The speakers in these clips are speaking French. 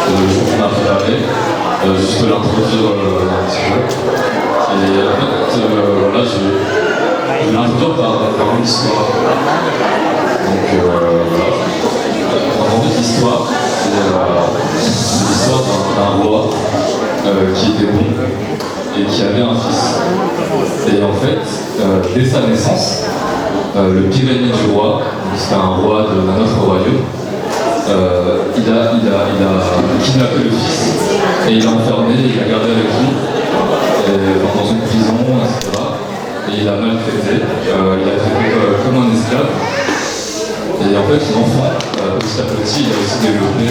le jour qu'on a préparé, juste l'introduire un petit peu. Et en fait, là, je vais l'introduire par une histoire. Donc voilà. En fait, l'histoire, c'est l'histoire d'un roi qui était bon et qui avait un fils. Et en fait, dès sa naissance, le pire ennemi du roi, c'était un roi d'un autre royaume, il a kidnappé le fils et il l'a enfermé, il l'a gardé avec lui dans une prison, etc. Et il l'a maltraité, il l'a traité comme un esclave. Et en fait, l'enfant, petit à petit, il a aussi développé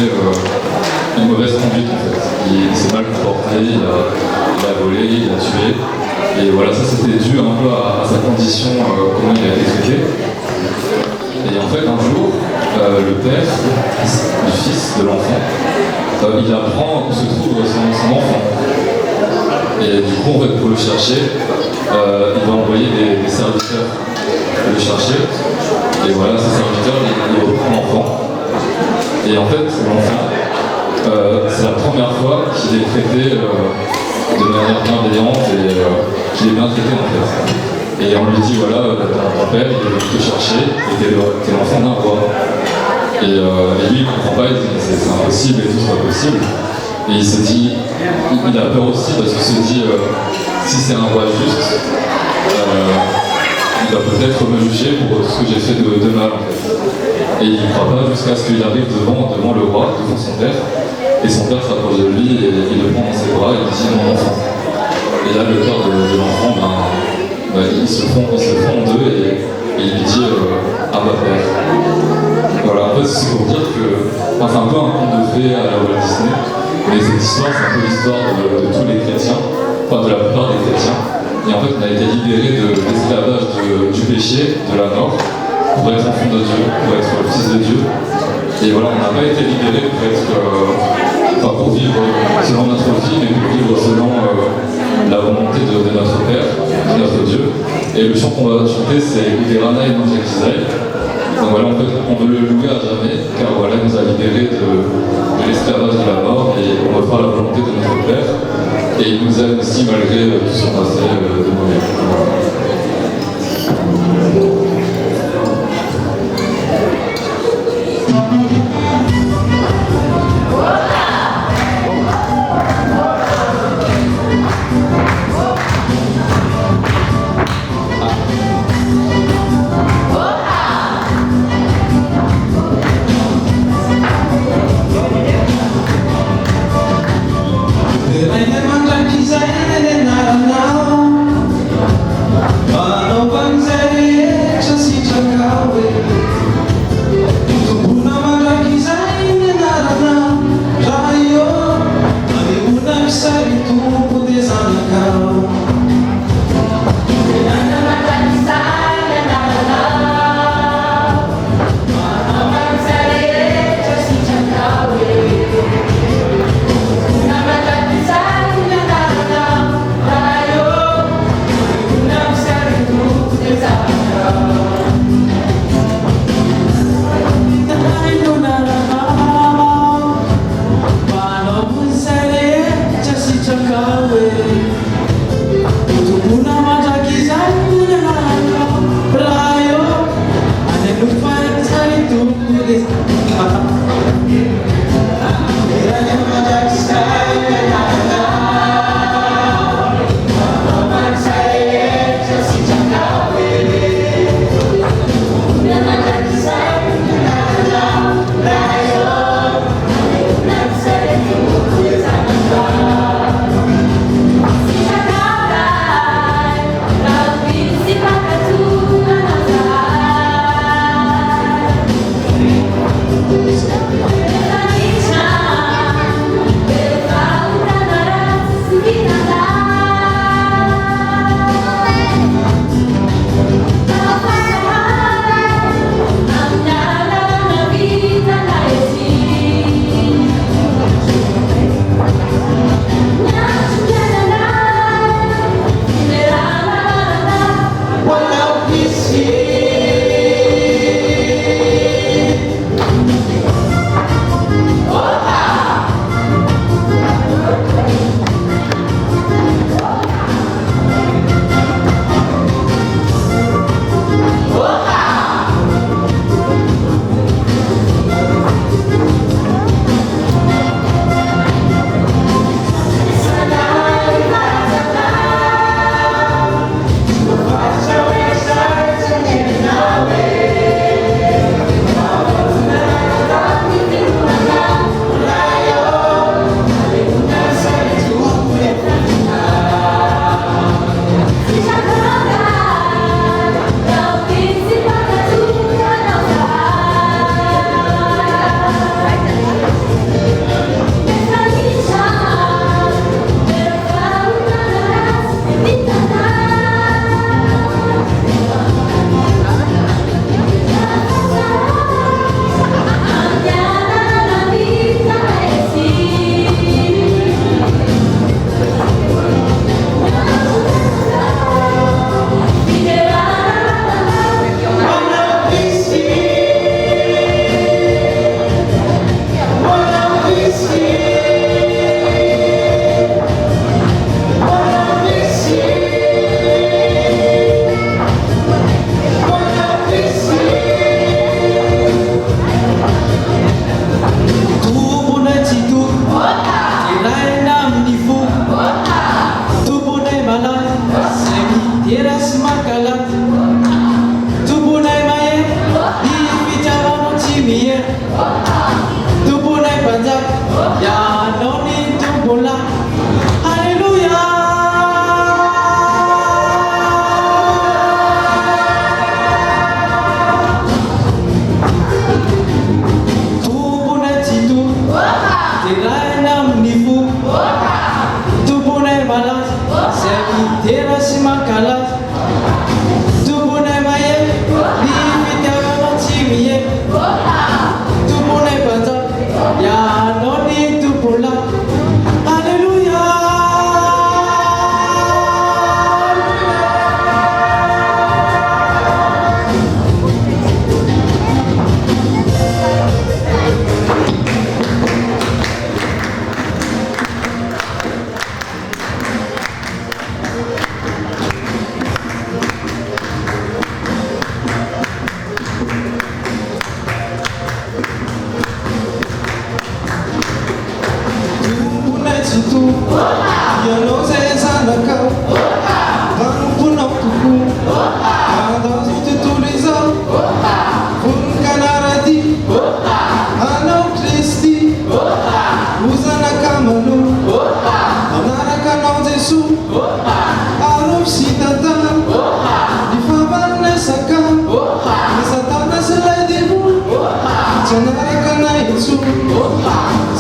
une mauvaise conduite en fait. Il s'est mal comporté, il a volé, il a tué. Et voilà, ça c'était dû un peu à sa condition, comment il a été traité. Et en fait, un jour, le père du fils de l'enfant, il apprend où se trouve son enfant. Et du coup, en fait, pour le chercher, il va envoyer des serviteurs le chercher. Et voilà, ces serviteurs, ils reprennent l'enfant. Et en fait, l'enfant, c'est la première fois qu'il est traité de manière bienveillante et qu'il est bien traité en fait. Et on lui dit voilà, ton père, il veut te chercher et t'es l'enfant d'un roi. Et lui, il comprend pas, il dit c'est impossible et tout, c'est pas possible. Et il se dit, il a peur aussi parce qu'il se dit si c'est un roi juste, il va peut-être me juger pour ce que j'ai fait de mal en fait. Et il ne croit pas jusqu'à ce qu'il arrive devant le roi, devant son père, et son père s'approche de lui et il le prend dans ses bras et il dit mon enfant. Et là le cœur de l'enfant, il se fond en deux et il lui dit ah bah père. Voilà, en fait c'est pour dire que, c'est un peu un conte de fées à la Walt Disney, mais cette histoire c'est un peu l'histoire de tous les chrétiens, enfin de la plupart des chrétiens. Et en fait, on a été libéré de l'esclavage du péché, de la mort, pour être enfant de Dieu, pour être fils de Dieu. Et voilà, on n'a pas été libéré pour vivre selon notre vie, mais pour vivre selon la volonté de notre Père, de notre Dieu. Et le chant qu'on va chanter, c'est Uderana et Nangel Kisaï. Donc voilà, on veut le louer à jamais, car voilà, il nous a libérés de l'esclavage de la mort, et on va faire la volonté de notre Père. Et il nous aime aussi malgré tout son passé de mauvais.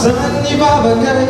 Zanni baba kai,